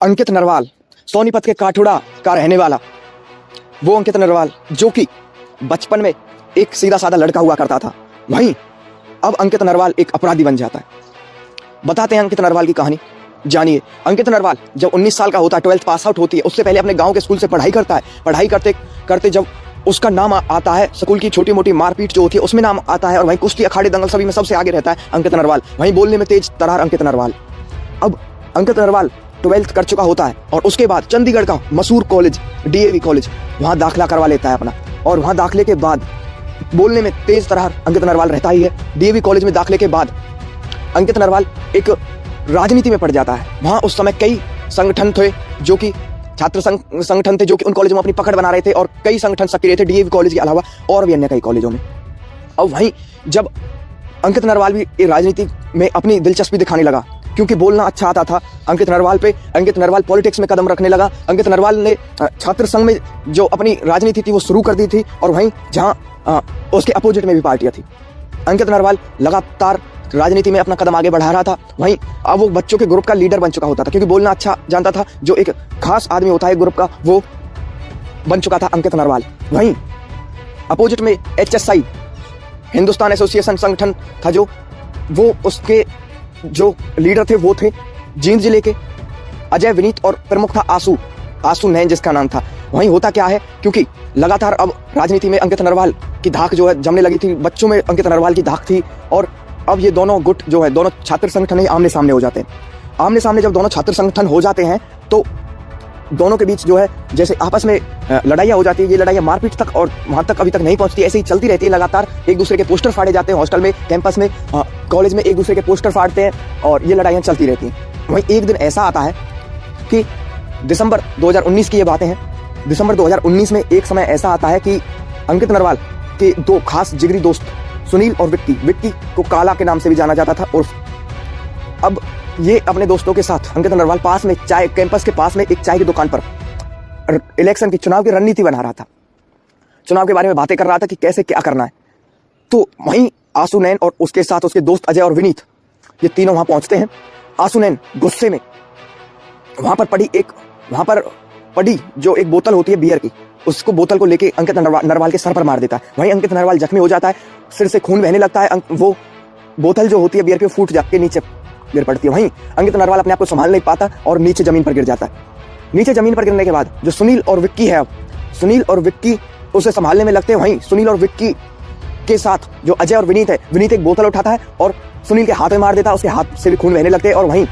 अंकित नरवाल, सोनीपत के काठुड़ा का रहने वाला वो अंकित नरवाल जो कि बचपन में एक सीधा साधा लड़का हुआ करता था, वहीं अब अंकित नरवाल एक अपराधी बन जाता है। बताते हैं अंकित नरवाल की कहानी, जानिए। अंकित नरवाल जब 19 साल का होता है, 12th पास आउट होती है, उससे पहले अपने गांव के स्कूल से पढ़ाई करता है। पढ़ाई करते करते जब उसका नाम आता है, स्कूल की छोटी मोटी मारपीट जो होती है उसमें नाम आता है, और वहीं कुश्ती अखाड़े दंगल सभी में सबसे आगे रहता है अंकित नरवाल। वहीं बोलने में तेज तर्रार अंकित नरवाल। अब अंकित नरवाल 12th कर चुका होता है और उसके बाद चंडीगढ़ का मशहूर कॉलेज डीएवी कॉलेज वहाँ दाखिला करवा लेता है अपना। और वहाँ दाखिले के बाद बोलने में तेज तर्रार अंकित नरवाल रहता ही है। डीएवी कॉलेज में दाखिले के बाद अंकित नरवाल एक राजनीति में पड़ जाता है। वहाँ उस समय कई संगठन थे जो कि छात्र संगठन थे जो कि उन कॉलेजों में अपनी पकड़ बना रहे थे, और कई संगठन सक्रिय थे डीएवी कॉलेज के अलावा और भी अन्य कई कॉलेजों में। और वहीं जब अंकित नरवाल भी राजनीति में अपनी दिलचस्पी दिखाने लगा, क्योंकि बोलना अच्छा आता था अंकित नरवाल पे, अंकित नरवाल पॉलिटिक्स में कदम रखने लगा। अंकित नरवाल ने छात्र संघ में जो अपनी राजनीति थी वो शुरू कर दी थी, और वहीं जहां उसके अपोजिट में भी पार्टियां थी। अंकित नरवाल लगातार राजनीति में अपना कदम आगे बढ़ा रहा था। वहीं अब वो बच्चों के ग्रुप का लीडर बन चुका होता था, क्योंकि बोलना अच्छा जानता था। जो एक खास आदमी होता है ग्रुप का, वो बन चुका था अंकित नरवाल। वहीं अपोजिट में HSI हिंदुस्तान एसोसिएशन संगठन था, जो वो उसके जो लीडर थे वो थे जींद जिले के अजय विनीत, और प्रमुख था आसू नैन जिसका नाम था। वहीं होता क्या है, क्योंकि लगातार अब राजनीति में अंकित नरवाल की धाक जो है जमने लगी थी, बच्चों में अंकित नरवाल की धाक थी, और अब ये दोनों गुट जो है, दोनों छात्र संगठन ही आमने सामने हो जाते हैं। आमने सामने जब दोनों छात्र संगठन हो जाते हैं तो दोनों के बीच जो है जैसे आपस में लड़ाइयाँ हो जाती है। ये लड़ाइयाँ मारपीट तक और वहाँ तक अभी तक नहीं पहुँचती, ऐसे ही चलती रहती है। लगातार एक दूसरे के पोस्टर फाड़े जाते हैं, हॉस्टल में, कैंपस में, कॉलेज में एक दूसरे के पोस्टर फाड़ते हैं, और ये लड़ाइयाँ चलती रहती हैं। वहीं एक दिन ऐसा आता है कि दिसंबर 2019 की ये बातें हैं। दिसंबर 2019 में एक समय ऐसा आता है कि अंकित नरवाल के दो खास जिगरी दोस्त सुनील और विक्की को काला के नाम से भी जाना जाता था। और अब ये अपने दोस्तों के साथ अंकित नरवाल पास में कैंपस के पास में एक चाय की दुकान पर इलेक्शन की चुनाव की रणनीति बना रहा था, चुनाव के बारे में बातें कर रहा था कि कैसे क्या करना है। तो वहीं आसू नैन और उसके साथ उसके दोस्त अजय और विनीत, ये तीनों वहां पहुंचते हैं। आसू नैन गुस्से में वहां पर पड़ी जो एक बोतल होती है बियर की, उसको बोतल को लेके अंकित नरवाल के सर पर मार देता है। वहीं अंकित नरवाल जख्मी हो जाता है, सिर से खून बहने लगता है। वो बोतल जो होती है बियर की फूट जाके नीचे गिर पड़ती है। वहीं अंकित नरवाल अपने आप को संभाल नहीं पाता और नीचे जमीन पर गिर जाता है। नीचे जमीन पर गिरने के बाद जो सुनील और विक्की है, अब सुनील और विक्की उसे संभालने में लगते हैं। वहीं सुनील और विक्की के साथ जो अजय और विनीत है, विनीत एक बोतल उठाता है और सुनील के हाथ में मार देता है, उसके हाथ से भी खून बहने लगते हैं। और वहीं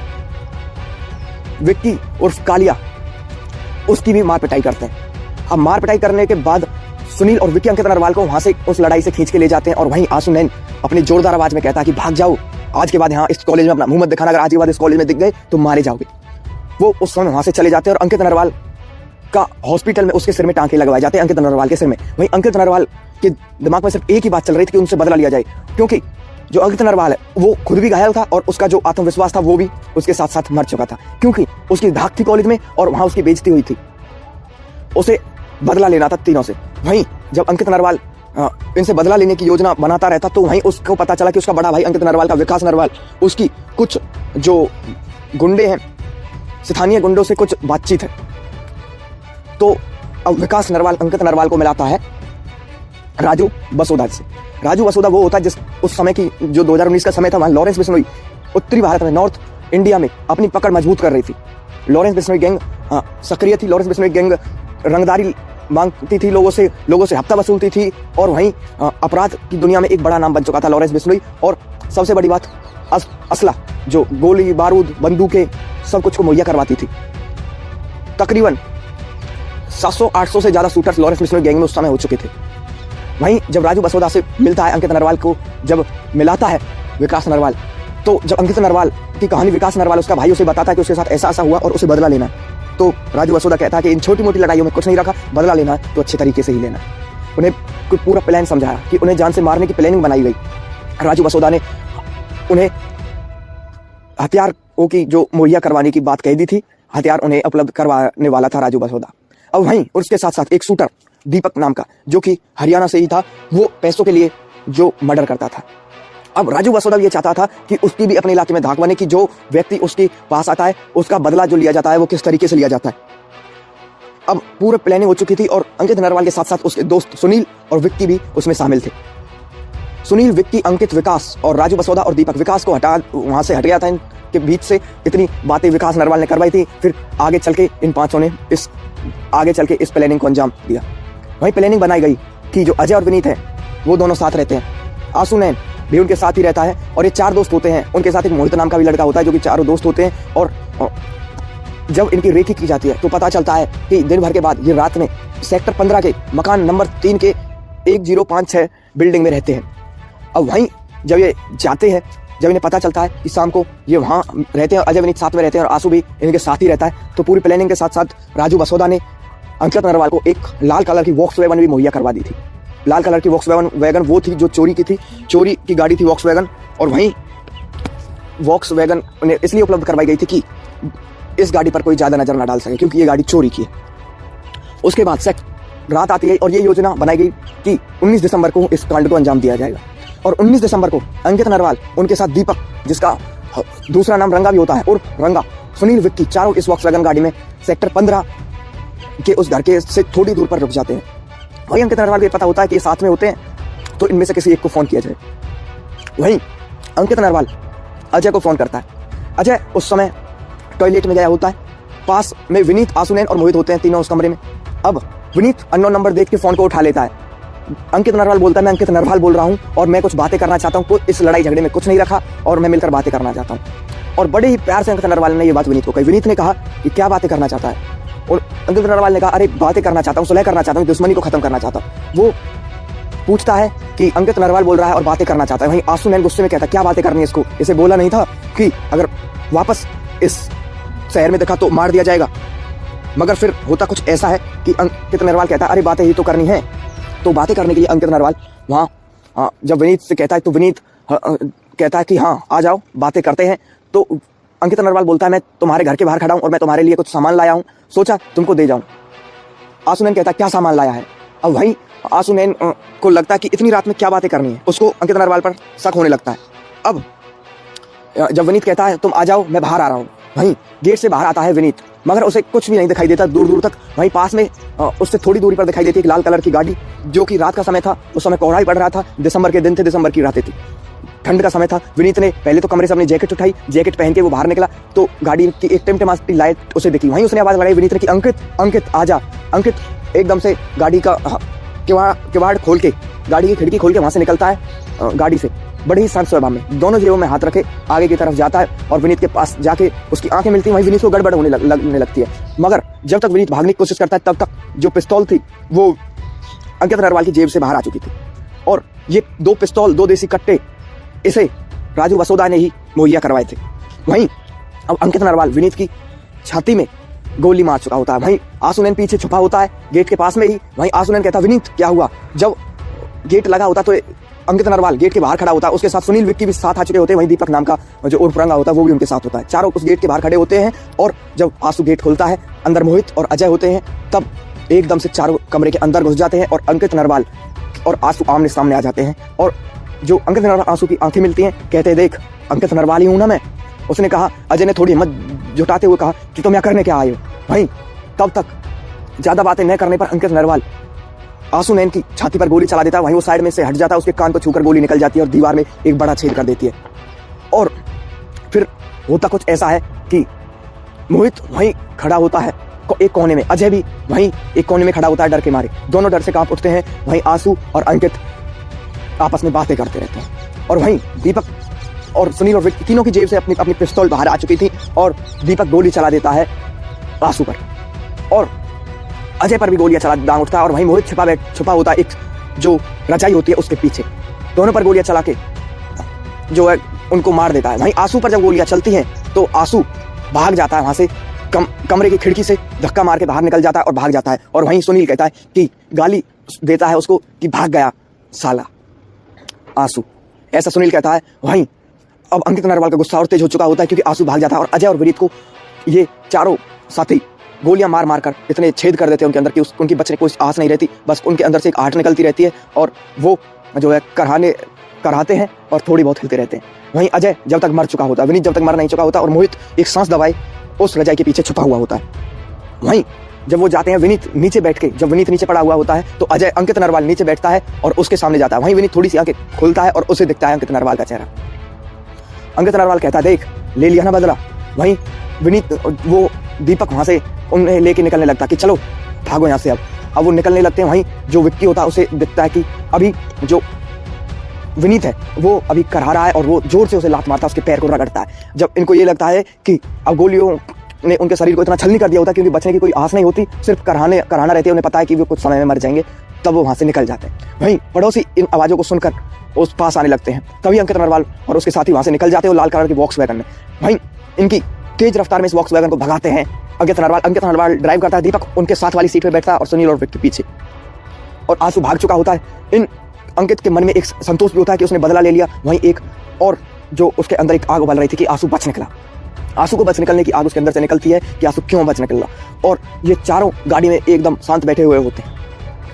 विक्की उर्फ कालिया, उसकी भी मार पिटाई करते हैं। अब मार पिटाई करने के बाद सुनील और विक्की अंकित नरवाल को वहां से उस लड़ाई से खींच के ले जाते हैं। और वहीं आसू नैन अपनी जोरदार आवाज में कहता है कि भाग जाओ, आज के बाद यहाँ इस कॉलेज में अपना मुंह मत दिखाना, अगर आज के बाद इस कॉलेज में दिख गए तो मारे जाओगे। वो उस समय वहां से चले जाते हैं और अंकित नरवाल का हॉस्पिटल में उसके सिर में टांके लगवाए जाते हैं, अंकित नरवाल के सिर में। वहीं अंकित नरवाल के दिमाग में सिर्फ एक ही बात चल रही थी कि उनसे बदला लिया जाए, क्योंकि जो अंकित नरवाल है वो खुद भी घायल था और उसका जो आत्मविश्वास था वो भी उसके साथ साथ मर चुका था, क्योंकि उसकी धाक थी कॉलेज में और वहां उसकी बेइज्जती हुई थी। उसे बदला लेना था तीनों से। वहीं जब अंकित नरवाल इनसे बदला लेने की योजना बनाता रहता, तो वहीं उसको पता चला कि उसका बड़ा भाई अंकित नरवाल का विकास नरवाल, उसकी कुछ जो गुंडे हैं, स्थानीय गुंडों से कुछ बातचीत है। तो अब विकास नरवाल अंकित नरवाल को मिलाता है राजू बसोदा से। राजू बसोदा वो होता है जिस उस समय की जो 2019 का समय था, वहाँ लॉरेंस बिश्नोई उत्तरी भारत में, नॉर्थ इंडिया में अपनी पकड़ मजबूत कर रही थी। लॉरेंस बिश्नोई गैंग सक्रिय थी। लॉरेंस बिश्नोई गैंग रंगदारी मांगती थी लोगों से हफ्ता वसूलती थी, और वहीं अपराध की दुनिया में एक बड़ा नाम बन चुका था लॉरेंस बिश्नोई। और सबसे बड़ी बात, असला जो गोली बारूद बंदूकें सब कुछ को मुहैया करवाती थी। तकरीबन 700-800 से ज्यादा शूटर्स लॉरेंस बिश्नोई गैंग में उस समय हो चुके थे। वहीं जब राजू बसोदा से मिलता है अंकित नरवाल को, जब मिलाता है विकास नरवाल, तो जब अंकित नरवाल की कहानी विकास नरवाल उसका भाई उसे बताता है कि उसके साथ ऐसा ऐसा हुआ और उसे बदला लेना है, तो राजू बसोदा कहता है कि इन छोटी मोटी लड़ाइयों में कुछ नहीं रखा, बदला लेना है तो अच्छे तरीके से ही लेना है। उन्हें कोई पूरा प्लान समझाया कि उन्हें जान से मारने की प्लानिंग बनाई गई। राजू बसोदा ने उन्हें हथियारों की जो मुहैया करवाने की बात कह दी थी, हथियार उन्हें उपलब्ध करवाने वाला था राजू बसोदा। अब वहीं उसके साथ साथ एक शूटर दीपक नाम का, जो कि हरियाणा से ही था, वो पैसों के लिए जो मर्डर करता था। अब राजू वसोदा ये चाहता था कि उसकी भी अपने इलाके में धाक बने, कि जो व्यक्ति उसके पास आता है उसका बदला जो लिया जाता है वो किस तरीके से लिया जाता है। अब पूरी प्लानिंग हो चुकी थी और अंकित नरवाल के साथ साथ उसके दोस्त सुनील और विक्की भी उसमें शामिल थे। सुनील, विक्की, अंकित, विकास और राजू वसोदा और दीपक। विकास को वहां से हट गया था इनके बीच से। इतनी बातें विकास नरवाल ने करवाई थी। फिर आगे चल के इन पांचों ने इस प्लानिंग को अंजाम दिया। वही प्लानिंग बनाई गई कि जो अजय और विनीत है वो दोनों साथ रहते हैं। आसुनैन भी उनके साथ ही रहता है और ये 4 दोस्त होते हैं। उनके साथ एक मोहित नाम का भी लड़का होता है, जो कि चारों दोस्त होते हैं। और जब इनकी रेकी की जाती है तो पता चलता है कि दिन भर के बाद ये रात में सेक्टर 15 के मकान नंबर 3 के 1056 बिल्डिंग में रहते हैं। अब वहीं जब ये जाते हैं, जब इन्हें पता चलता है कि शाम को ये वहाँ रहते हैं, अजय विनीत साथ में रहते हैं और आंसू भी इनके साथ ही रहता है, तो पूरी प्लानिंग के साथ साथ राजू वसोदा ने अंकित नरवाल को एक लाल कलर की वॉक्सवैगन भी मुहैया करवा दी थी। लाल कलर की वॉक्सवैगन वो थी जो चोरी की गाड़ी थी वॉक्सवैगन। और वहीं वॉक्सवैगन उन्हें इसलिए उपलब्ध करवाई गई थी कि इस गाड़ी पर कोई ज़्यादा नजर ना डाल सके, क्योंकि ये गाड़ी चोरी की है। उसके बाद रात आती है और ये योजना बनाई गई कि 19 दिसंबर को इस कांड को अंजाम दिया जाएगा। और 19 दिसंबर को अंकित नरवाल, उनके साथ दीपक, जिसका दूसरा नाम रंगा भी होता है, और रंगा, सुनील, विक्की, चारों इस वॉक्सवैगन गाड़ी में सेक्टर 15 के उस घर के से थोड़ी दूर पर रुक जाते हैं। वहीं अंकित नरवाल को पता होता है कि ये साथ में होते हैं, तो इनमें से किसी एक को फोन किया जाए। वहीं अंकित नरवाल अजय को फोन करता है। अजय उस समय टॉयलेट में गया होता है। पास में विनीत, आसुनैन और मोहित होते हैं, तीनों उस कमरे में। अब विनीत अननोन नंबर देख के फोन को उठा लेता है। अंकित नरवाल बोलता है, मैं अंकित नरवाल बोल रहा हूँ और मैं कुछ बातें करना चाहता हूँ। इस लड़ाई झगड़े में कुछ नहीं रखा और मैं मिलकर बातें करना चाहता हूँ। और बड़े ही प्यार से अंकित नरवाल ने ये बात विनीत को कही। विनीत ने कहा कि क्या बातें करना चाहता है, और अंकित नरवाल ने कहा, अरे बातें करना चाहता हूँ, सुलह करना चाहता हूँ, दुश्मनी को खत्म करना चाहता हूँ। वो पूछता है कि अंकित नरवाल बोल रहा है और बातें करना चाहता है। वहीं आसुनैन गुस्से में कहता है, क्या बातें करनी है इसको, इसे बोला नहीं था कि अगर वापस इस शहर में देखा तो मार दिया जाएगा। मगर फिर होता कुछ ऐसा है कि अंकित नरवाल कहता है, अरे बातें ही तो करनी है। तो बातें करने के लिए अंकित नरवाल वहाँ जब विनीत से कहता है तो विनीत कहता है कि हाँ आ जाओ, बातें करते हैं। तो अंकित नरवाल बोलता है, मैं तुम्हारे घर के बाहर खड़ा हूँ और मैं तुम्हारे लिए कुछ सामान लाया हूँ, सोचा तुमको दे जाऊँ। आसुनैन कहता है, क्या सामान लाया है। अब वहीं आसुनैन को लगता है कि इतनी रात में क्या बातें करनी है, उसको अंकित नरवाल पर शक होने लगता है। अब जब विनीत कहता है तुम आ जाओ, मैं बाहर आ रहा हूँ, वहीं गेट से बाहर आता है विनीत, मगर उसे कुछ भी नहीं दिखाई देता दूर दूर तक। वहीं पास में उससे थोड़ी दूरी पर दिखाई देती है एक लाल कलर की गाड़ी, जो कि रात का समय था। उस समय कोहरा ही पड़ रहा था, दिसंबर के दिन थे, दिसंबर की रातें थी, ठंड का समय था। विनीत ने पहले तो कमरे से अपनी जैकेट उठाई, जैकेट पहन के वो बाहर निकला तो गाड़ी की एक टिमटिमाती लाइट उसे दिखी। वहीं उसने आवाज लगाई विनीत ने कि अंकित, अंकित आजा। अंकित एकदम से गाड़ी का किवाड़ खोल के, गाड़ी की खिड़की खोल के वहां से निकलता है गाड़ी से, बड़े ही शांत स्वभाव में, दोनों जेबों में हाथ रखे आगे की तरफ जाता है और विनीत के पास जाके उसकी आंखें मिलती हैं। वहीं विनीत को गड़बड़ होने लगने लगती है। मगर जब तक विनीत भागने की कोशिश करता है तब तक जो पिस्तौल थी वो अंकित नरवाल की जेब से बाहर आ चुकी थी। और ये 2 पिस्तौल, 2 देसी कट्टे इसे राजू वसोदा ने ही मुहैया करवाए थे। वहीं अब अंकित नरवाल विनीत की छाती में गोली मार चुका होता है। वहीं आसुनैन पीछे छुपा होता है गेट के पास में ही। वहीं आसुनैन कहता है, विनीत क्या हुआ। जब गेट लगा होता तो अंकित नरवाल गेट के बाहर खड़ा होता है, उसके साथ सुनील, विक्की भी साथ आ चुके होते हैं। वहीं दीपक नाम का जो उर्फ रंगा होता है वो भी उनके साथ होता है। चारों उस गेट के बाहर खड़े होते हैं और जब आंसू गेट खोलता है, अंदर मोहित और अजय होते हैं, तब एकदम से चारों कमरे के अंदर घुस जाते हैं और अंकित नरवाल और आंसू आमने सामने आ जाते हैं। और जो अंकित नरवाल, आंसू की आंखें मिलती हैं, कहते हैं, देख अंकित नरवाल ही हूं ना मैं। उसने कहा, अजय ने थोड़ी हिम्मत जुटाते हुए कहा कि तुम यहाँ करने क्या आए हो। वहीं तब तक ज्यादा बातें न करने पर अंकित नरवाल आसुनैन की छाती पर गोली चला देता है। वहीं वो साइड में से हट जाता है, उसके कान को छूकर गोली निकल जाती है और दीवार में एक बड़ा छेद कर देती है। और फिर होता कुछ ऐसा है कि मोहित वहीं खड़ा होता है एक कोने में, अजय भी वहीं एक कोने में खड़ा होता है डर के मारे। दोनों डर से कांप उठते हैं। वहीं आंसू और अंकित आपस में बातें करते रहते हैं। और वहीं दीपक और सुनील और विक्की तीनों की जेब से अपनी अपनी पिस्तौल बाहर आ चुकी थी और दीपक गोली चला देता है आंसू पर और अजय पर भी गोलियां चला दांग उठता है। और वहीं मोहित छुपा होता है एक जो रजाई होती है उसके पीछे, दोनों पर गोलियां चला के जो है उनको मार देता है। वहीं आंसू पर जब गोलियां चलती हैं तो आंसू भाग जाता है वहां से, कमरे की खिड़की से धक्का मार के बाहर निकल जाता है और भाग जाता है। और वहीं सुनील कहता है कि गाली देता है उसको कि भाग गया साला आंसू, ऐसा सुनील कहता है। वहीं अब अंकित नरवाल का गुस्सा और तेज हो चुका होता है क्योंकि आंसू भाग जाता है और अजय और विनीत को ये चारों साथी गोलियां मार मार कर इतने छेद कर देते हैं उनके अंदर कि उनकी बचने की कोई आस नहीं रहती। बस उनके अंदर से एक आहट निकलती रहती है और वो जो है कराते हैं और थोड़ी बहुत हिलते रहते हैं। वहीं अजय जब तक मर चुका होता है, विनीत जब तक मर नहीं चुका होता और मोहित एक सांस दबाए उस रजाई के पीछे छुपा हुआ होता है। वहीं जब वो जाते हैं, विनीत नीचे बैठ के, जब विनीत नीचे पड़ा हुआ होता है तो अजय अंकित नरवाल नीचे बैठता है और उसके सामने जाता है। वहीं विनीत थोड़ी सी आंखें खोलता है और उसे दिखता है अंकित नरवाल का चेहरा। अंकित नरवाल कहता है, देख ले लिया ना बदला। वहीं विनीत वो दीपक वहां से उन्हें लेके निकलने लगता है कि चलो भागो यहाँ से। अब वो निकलने लगते हैं। वहीं जो विक्की होता है उसे दिखता है कि अभी जो विनीत है वो अभी करहा रहा है और वो जोर से उसे लात मारता है, उसके पैर को रगड़ता है। जब इनको ये लगता है कि अब गोलियों ने उनके शरीर को इतना छलनी कर दिया होता है क्योंकि बचने की कोई आस नहीं होती, सिर्फ कराना रहती है, उन्हें पता है कि वो कुछ समय में मर जाएंगे, तब वो वहां से निकल जाते हैं। वहीं पड़ोसी इन आवाज़ों को सुनकर उस पास आने लगते हैं। तभी अंकित नरवाल और उसके साथी वहां से निकल जाते हैं लाल कलर के वॉक्स वैगन में। वहीं इनकी तेज रफ्तार में इस वॉक्स वैगन को भगाते हैं। अंकित नरवाल ड्राइव करता है, दीपक उनके साथ वाली सीट पर बैठता है और सुनील और विक्की पीछे। और आंसू भाग चुका होता है। इन अंकित के मन में एक संतोष भी होता है कि उसने बदला ले लिया। वहीं एक और जो उसके अंदर एक आग उबल रही थी कि आंसू बच निकला। आंसू को बच निकलने की आग उसके अंदर से निकलती है कि आंसू क्यों बच निकला। और ये चारों गाड़ी में एकदम शांत बैठे हुए होते हैं।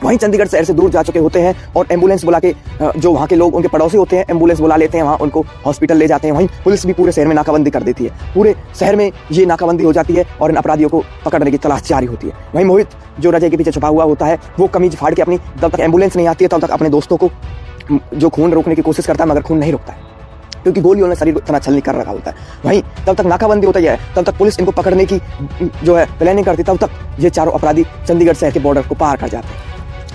वहीं चंडीगढ़ शहर से दूर जा चुके होते हैं और एम्बुलेंस बुला के जो वहाँ के लोग उनके पड़ोसी होते हैं एम्बुलेंस बुला लेते हैं, वहाँ उनको हॉस्पिटल ले जाते हैं। वहीं पुलिस भी पूरे शहर में नाकाबंदी कर देती है। पूरे शहर में ये नाकाबंदी हो जाती है और इन अपराधियों को पकड़ने की तलाश जारी होती है। वहीं मोहित जो रजाई के पीछे छुपा हुआ होता है वो कमीज फाड़ के अपनी, जब तक एम्बुलेंस नहीं आती है तब तक अपने दोस्तों को जो खून रोकने की कोशिश करता है, मगर खून नहीं रोकता है क्योंकि गोलियों ने शरीर को इतना छलनी कर रखा होता है। वहीं तब तक नाकाबंदी होता है, तब तक पुलिस इनको पकड़ने की जो है प्लानिंग करती, तब तक ये चारों अपराधी चंडीगढ़ शहर के बॉर्डर को पार कर जाते हैं।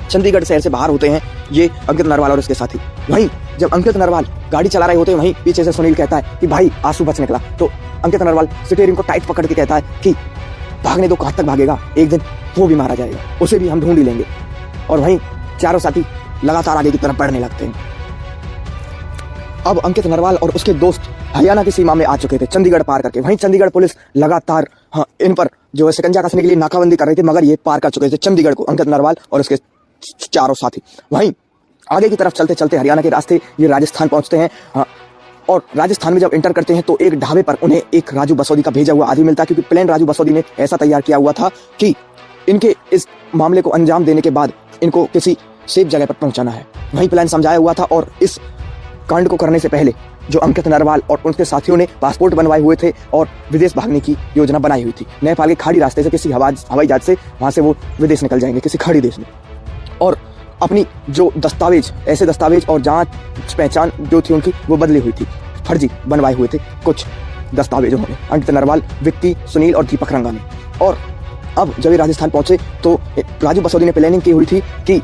चंडीगढ़ शहर से बाहर होते हैं ये अंकित नरवाल और उसके साथी। वहीं जब अंकित नरवाल गाड़ी चला रहे होते हैं, वहीं पीछे से सुनील कहता है कि भाई आंसू बच निकला। तो अंकित नरवाल स्टीयरिंग को टाइट पकड़ के कहता है कि भागने दो, कहाँ तक भागेगा, एक दिन वो भी मारा जाएगा, उसे भी हम ढूंढ ही लेंगे। और वहीं चारों साथी लगातार आगे की तरफ बढ़ने लगते हैं। अब अंकित नरवाल और उसके दोस्त हरियाणा की सीमा में आ चुके थे, चंडीगढ़ पार करके। वहीं चंडीगढ़ पुलिस लगातार इन पर जो है शिकंजा कसने के लिए नाकाबंदी कर रही थी, मगर ये पार कर चुके थे चंडीगढ़ को, अंकित नरवाल और उसके चारों साथी। वहीं आगे की तरफ चलते चलते हरियाणा के रास्ते ये राजस्थान पहुंचते हैं। और राजस्थान में जब इंटर करते हैं तो एक ढाबे पर उन्हें एक राजू बसोदी का भेजा हुआ आदमी मिलता है, क्योंकि प्लान राजू बसोदी ने ऐसा तैयार किया हुआ था कि इनके इस मामले को अंजाम देने के बाद इनको किसी सेफ जगह पर पहुंचाना है। वही प्लान समझाया हुआ था और इस कांड को करने से पहले जो अंकित नरवाल और उनके साथियों ने पासपोर्ट बनवाए हुए थे और विदेश भागने की योजना बनाई हुई थी। नेपाल के खाड़ी रास्ते से किसी हवाई जहाज से वहां से वो विदेश निकल जाएंगे, किसी खाड़ी देश में। और अपनी जो दस्तावेज, ऐसे दस्तावेज और जांच पहचान जो थी उनकी वो बदली हुई थी, फर्जी बनवाए हुए थे कुछ दस्तावेज उन्होंने, अंकित नरवाल, विक्की, सुनील और दीपक रंगा ने। और अब जब ये राजस्थान पहुंचे तो राजू बसोदी ने प्लानिंग की हुई थी कि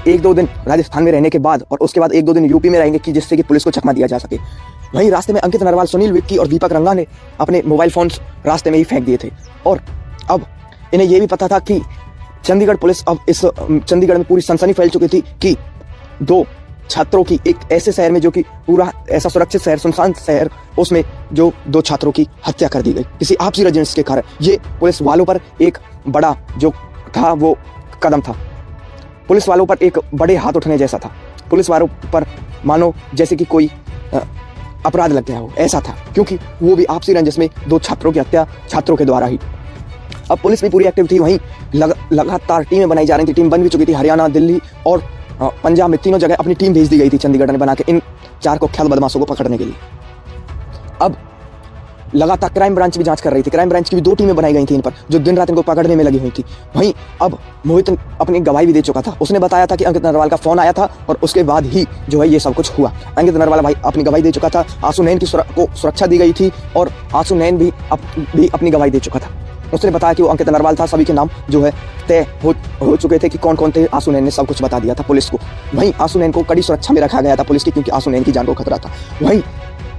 एक दो दिन राजस्थान में रहने के बाद और उसके बाद एक दो दिन यूपी में रहेंगे कि जिससे कि पुलिस को चकमा दिया जा सके। वहीं रास्ते में अंकित नरवाल, सुनील, विक्की और दीपक रंगा ने अपने मोबाइल फोन्स रास्ते में ही फेंक दिए थे। और अब इन्हें यह भी पता था कि चंडीगढ़ पुलिस, अब इस चंडीगढ़ में पूरी सनसनी फैल चुकी थी कि दो छात्रों की एक ऐसे शहर में जो कि पूरा ऐसा सुरक्षित शहर, सुनसान शहर, उसमें जो दो छात्रों की हत्या कर दी गई किसी आपसी रंजिश के कारण। ये पुलिस वालों पर एक बड़ा जो था वो कदम था, पुलिस वालों पर एक बड़े हाथ उठने जैसा था। पुलिस वालों पर मानो जैसे कि कोई अपराध लग गया हो, ऐसा था, क्योंकि वो भी आपसी रंजिश में दो छात्रों की हत्या छात्रों के द्वारा ही। अब पुलिस भी पूरी एक्टिव थी। वहीं लगातार टीमें बनाई जा रही थी, टीम बन भी चुकी थी। हरियाणा, दिल्ली और पंजाब में तीनों जगह अपनी टीम भेज दी गई थी चंडीगढ़ ने बना के इन चार कुख्यात बदमाशों को पकड़ने के लिए। अब लगातार क्राइम ब्रांच भी जांच कर रही थी, क्राइम ब्रांच की भी दो टीमें बनाई गई थी इन पर, जो दिन रात इनको पकड़ने में लगी हुई थी। वहीं अब मोहित अपनी गवाही भी दे चुका था, उसने बताया था कि अंकित नरवाल का फोन आया था और उसके बाद ही जो है ये सब कुछ हुआ। अंकित नरवाल भाई अपनी गवाही दे चुका था, आंसू नैन की को सुरक्षा दी गई थी और आंसू नैन भी अपनी गवाही दे चुका था। उसने बताया कि वो अंकित नरवाल था, सभी के नाम जो है तय हो चुके थे कि कौन कौन थे। आंसू नैन ने सब कुछ बता दिया था पुलिस को। वहीं आंसू नैन को कड़ी सुरक्षा में रखा गया था पुलिस की, क्योंकि आंसू नैन की जान को खतरा था। वहीं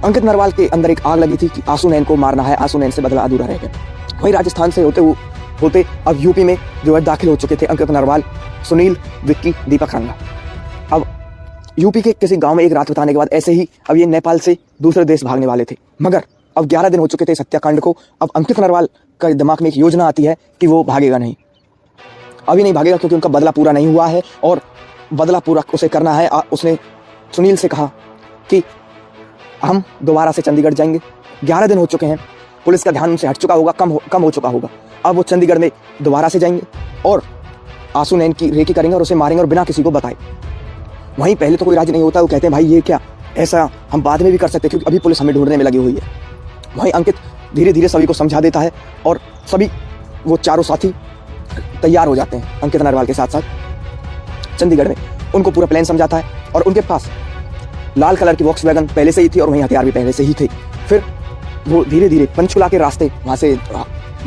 अंकित नरवाल के अंदर एक आग लगी थी कि आंसू नैन को मारना है, आंसू नैन से बदला अधूरा रह गया। वहीं राजस्थान से होते अब यूपी में जो है दाखिल हो चुके थे अंकित नरवाल, सुनील, विक्की, दीपक रंगा। अब यूपी के किसी गाँव में एक रात बिताने के बाद ऐसे ही अब ये नेपाल से दूसरे देश भागने वाले थे, मगर अब 11 दिन हो चुके थे इस हत्याकांड को। अब अंकित नरवाल का दिमाग में एक योजना आती है कि वो भागेगा नहीं, अभी नहीं भागेगा, क्योंकि उनका बदला पूरा नहीं हुआ है और बदला पूरा उसे करना है। उसने सुनील से कहा कि हम दोबारा से चंडीगढ़ जाएंगे, 11 दिन हो चुके हैं, पुलिस का ध्यान उनसे हट चुका होगा, कम हो चुका होगा। अब वो चंडीगढ़ में दोबारा से जाएंगे और आंसू नैन की रेकी करेंगे और उसे मारेंगे और बिना किसी को बताए। वहीं पहले तो कोई राजी नहीं होता, वो कहते हैं भाई ये क्या, ऐसा हम बाद में भी कर सकते हैं, क्योंकि अभी पुलिस हमें ढूंढने में लगी हुई है। वहीं अंकित धीरे धीरे सभी को समझा देता है और सभी वो चारों साथी तैयार हो जाते हैं अंकित नरवाल के साथ साथ चंडीगढ़ में। उनको पूरा प्लान समझाता है और उनके पास लाल कलर की वॉक्सवैगन पहले से ही थी और वहीं हथियार भी पहले से ही थे। फिर वो धीरे धीरे पंचकुला के रास्ते वहाँ से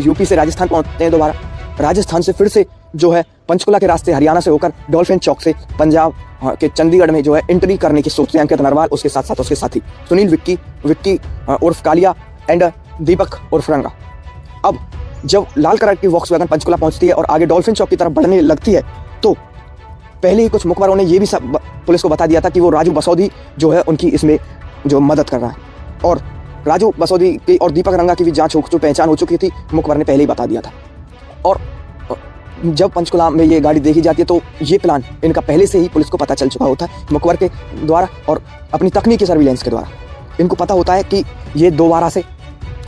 यूपी से राजस्थान पहुँचते हैं, दोबारा राजस्थान से फिर से जो है पंचकुला के रास्ते हरियाणा से होकर डॉल्फिन चौक से पंजाब के चंडीगढ़ में जो है एंट्री करने की सोचते हैं अंकित नरवाल, उसके साथ साथ उसके साथी सुनील, विक्की उर्फ कालिया एंड दीपक उर्फ रंगा। अब जब लाल कलर की वॉक्सवैगन पंचकुला पहुंचती है और आगे डॉल्फिन चौक की तरफ बढ़ने लगती है, तो पहले ही कुछ मुखबरों ने ये भी सब पुलिस को बता दिया था कि वो राजू बसोदी जो है उनकी इसमें जो मदद कर रहा है। और राजू बसोदी की और दीपक रंगा की भी जांच हो पहचान हो चुकी थी, मुखबर ने पहले ही बता दिया था। और जब पंचकुला में ये गाड़ी देखी जाती है तो ये प्लान इनका पहले से ही पुलिस को पता चल चुका होता है मुखबर के द्वारा और अपनी तकनीकी सर्विलेंस के द्वारा। इनको पता होता है कि ये दोबारा से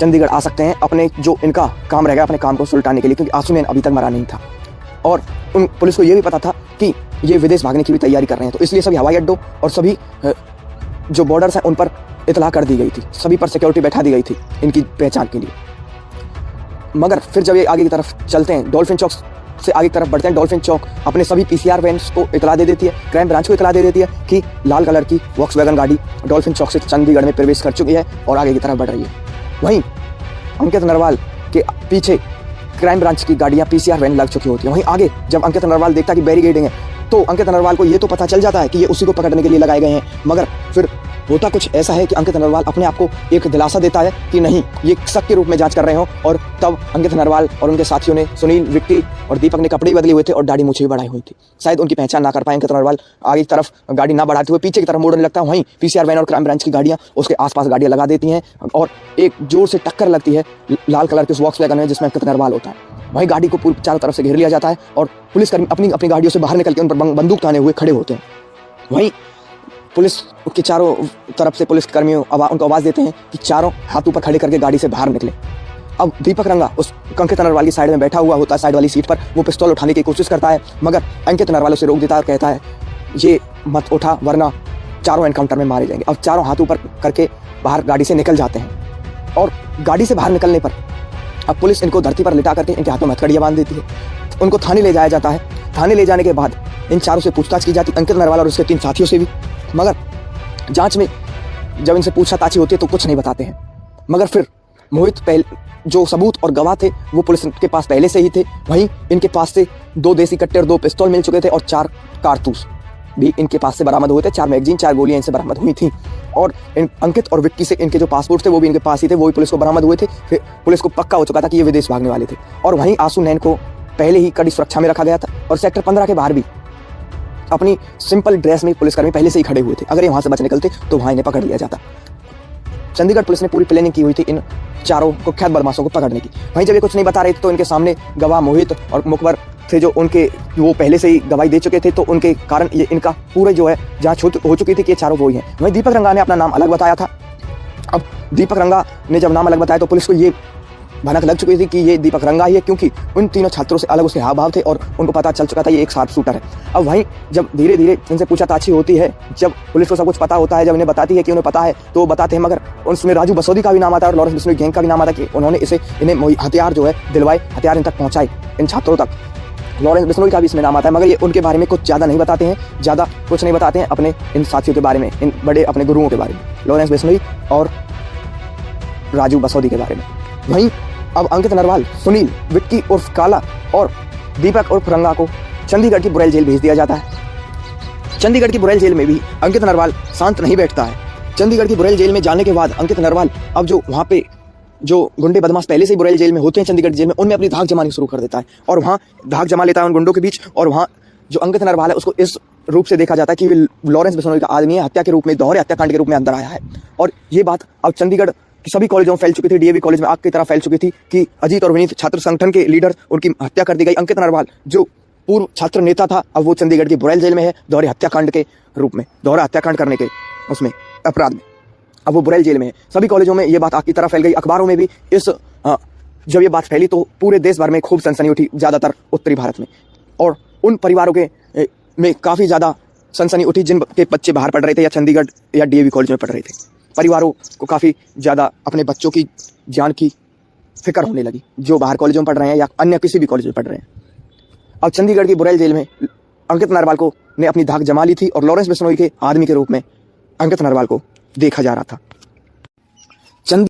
चंडीगढ़ आ सकते हैं अपने जो इनका काम रहेगा अपने काम को सुलटाने के लिए, क्योंकि आसुमैन अभी तक मरा नहीं था। और उन पुलिस को ये भी पता था कि ये विदेश भागने की भी तैयारी कर रहे हैं, तो इसलिए सभी हवाई अड्डों और सभी जो बॉर्डर्स हैं उन पर इतला कर दी गई थी, सभी पर सिक्योरिटी बैठा दी गई थी इनकी पहचान के लिए। मगर फिर जब ये आगे की तरफ चलते हैं, डॉल्फिन चौक से आगे की तरफ बढ़ते हैं, डॉल्फिन चौक अपने सभी पीसीआर वैन्स को इतला दे देती है, क्राइम ब्रांच को इतला दे देती है कि लाल कलर की वॉक्सवैगन गाड़ी डॉल्फिन चौक से चंडीगढ़ में प्रवेश कर चुकी है और आगे की तरफ बढ़ रही है। वहीं अंकित नरवाल के पीछे क्राइम ब्रांच की गाड़ियां पीसीआर वैन लग चुकी होती है। वहीं आगे जब अंकित नरवाल देखता है कि बैरिकेडिंग है, तो अंकित नरवाल को ये तो पता चल जाता है कि ये उसी को पकड़ने के लिए लगाए गए हैं। मगर फिर होता कुछ ऐसा है कि अंकित नरवाल अपने आप को एक दिलासा देता है कि नहीं, ये शक के रूप में जांच कर रहे हो। और तब अंकित नरवाल और उनके साथियों ने, सुनील, विक्की और दीपक ने कपड़े बदले हुए थे और दाढ़ी मूछें भी बढ़ाई हुई थी। शायद उनकी पहचान ना कर पाए अंकित नरवाल, आगे की तरफ गाड़ी ना बढ़ाते हुए पीछे की तरफ मोड़ने लगता है। वहीं पीसीआर वैन और क्राइम ब्रांच की गाड़ियां उसके आसपास गाड़ियां लगा देती हैं और एक जोर से टक्कर लगती है लाल कलर के उस वॉक्सवैगन में जिसमें अंकित नरवाल होता है। वहीं गाड़ी को पूरी चारों तरफ से घेर लिया जाता है और पुलिसकर्मी अपनी अपनी गाड़ियों से बाहर निकल के उन पर बंदूक ताने हुए खड़े होते हैं। वहीं पुलिस के चारों तरफ से पुलिसकर्मी उनको आवाज़ देते हैं कि चारों हाथ ऊपर खड़े करके गाड़ी से बाहर निकले। अब दीपक रंगा उस अंकित नरवाल की साइड में बैठा हुआ होता है, साइड वाली सीट पर। वो पिस्तौल उठाने की कोशिश करता है, मगर अंकित नरवाल उसे रोक देता है, कहता है ये मत उठा वरना चारों एनकाउंटर में मारे जाएंगे। अब चारों हाथ ऊपर करके बाहर गाड़ी से निकल जाते हैं और गाड़ी से बाहर निकलने पर अब पुलिस इनको धरती पर लिटा करके इनके हाथों में हथकड़ियाँ बांध देती है। उनको थाने ले जाया जाता है। थाने ले जाने के बाद इन चारों से पूछताछ की जाती, अंकित नरवाल और उसके 3 साथियों से भी। मगर जांच में जब इनसे पूछताछ होती है तो कुछ नहीं बताते हैं। मगर फिर मोहित पहले जो सबूत और गवाह थे वो पुलिस के पास पहले से ही थे। वहीं इनके पास से 2 देसी कट्टे और 2 पिस्तौल मिल चुके थे और 4 कारतूस भी इनके पास से बरामद हुए थे। 4 मैगजीन, 4 गोलियां इनसे बरामद हुई थी। और इन अंकित और विक्की से इनके जो पासपोर्ट थे वो भी इनके पास ही थे, वो भी पुलिस को बरामद हुए थे। फिर पुलिस को पक्का हो चुका था कि ये विदेश भागने वाले थे। और वहीं आंसू नैन को पहले ही कड़ी सुरक्षा में रखा गया था और सेक्टर 15 के बाहर भी अपनी सिंपल ड्रेस में पुलिसकर्मी पहले से ही खड़े हुए थे। अगर ये वहां से बच निकलते तो वहां इन्हें पकड़ लिया जाता। चंडीगढ़ पुलिस ने पूरी प्लानिंग की हुई थी इन चारों कुख्यात बदमाशों को पकड़ने की। वहीं जब ये कुछ नहीं बता रहे थे तो इनके सामने गवाह मोहित और मुखबर थे, जो उनके वो पहले से ही गवाही दे चुके थे, तो उनके कारण ये इनका पूरे जो है जांच हो चुकी थी कि ये चारों वो ही हैं। वहीं दीपक रंगा ने अपना नाम अलग बताया था। अब दीपक रंगा ने जब नाम अलग बताया तो पुलिस को ये भनक लग चुकी थी कि ये दीपक रंगा ही है, क्योंकि उन तीनों छात्रों से अलग उसके हाव भाव थे और उनको पता चल चुका था ये एक शार्प शूटर है। अब वहीं जब धीरे धीरे इनसे पूछताछ होती है, जब पुलिस को सब कुछ पता होता है, जब इन्हें बताती है कि उन्हें पता है तो वो बताते हैं। मगर उसमें राजू बसोदी का भी नाम आता है और लॉरेंस बिश्नोई गैंग का भी नाम आता है कि उन्होंने इन्हें हथियार जो है दिलवाए, हथियार इन तक पहुँचाए, इन छात्रों तक। लॉरेंस बिश्नोई का भी इसमें नाम आता है, मगर ये उनके बारे में कुछ ज़्यादा नहीं बताते हैं, ज़्यादा कुछ नहीं बताते हैं अपने इन साथियों के बारे में, इन बड़े अपने गुरुओं के बारे में, लॉरेंस बिश्नोई और राजू बसोदी के बारे में। वहीं अब अंकित नरवाल, सुनील, विक्की उर्फ काला और दीपक उर्फ रंगा को चंडीगढ़ की बुरेल जेल भेज दिया जाता है। चंडीगढ़ की बुरेल जेल में भी अंकित नरवाल शांत नहीं बैठता है। चंडीगढ़ की बुरेल जेल में जाने के बाद अंकित नरवाल अब जो वहाँ पे जो गुंडे बदमाश पहले से ही बुरेल जेल में होते हैं चंडीगढ़ जेल में, उनमें अपनी धाक जमानी शुरू कर देता है और वहाँ धाक जमा लेता है उन गुंडों के बीच। और वहाँ जो अंकित नरवाल है उसको इस रूप से देखा जाता है कि वे लॉरेंस बिश्नोई का आदमी है, हत्या के रूप में, दोहरे हत्याकांड के रूप में अंदर आया है। और ये बात अब चंडीगढ़ कि सभी कॉलेजों में फैल चुकी थी, डीएवी कॉलेज में आग की तरह फैल चुकी थी कि अजीत और विनीत छात्र संगठन के लीडर, उनकी हत्या कर दी गई। अंकित नरवाल जो पूर्व छात्र नेता था, अब वो चंडीगढ़ की बुरेल जेल में है, दोहरे हत्याकांड के रूप में, दोहरा हत्याकांड करने के उसमें अपराध में अब वो बुरेल जेल में है। सभी कॉलेजों में ये बात आग की तरह फैल गई, अखबारों में भी जब ये बात फैली तो पूरे देश भर में खूब सनसनी उठी, ज़्यादातर उत्तरी भारत में। और उन परिवारों के में काफ़ी ज़्यादा सनसनी उठी जिन के बच्चे बाहर पढ़ रहे थे या चंडीगढ़ या डीएवी कॉलेज में पढ़ रहे थे। परिवारों को काफ़ी ज़्यादा अपने बच्चों की जान की फिक्र होने लगी, जो बाहर कॉलेजों में पढ़ रहे हैं या अन्य किसी भी कॉलेज में पढ़ रहे हैं। अब चंडीगढ़ की बुरेल जेल में अंकित नरवाल को ने अपनी धाक जमा ली थी और लॉरेंस बिश्नोई के आदमी के रूप में अंकित नरवाल को देखा जा रहा था।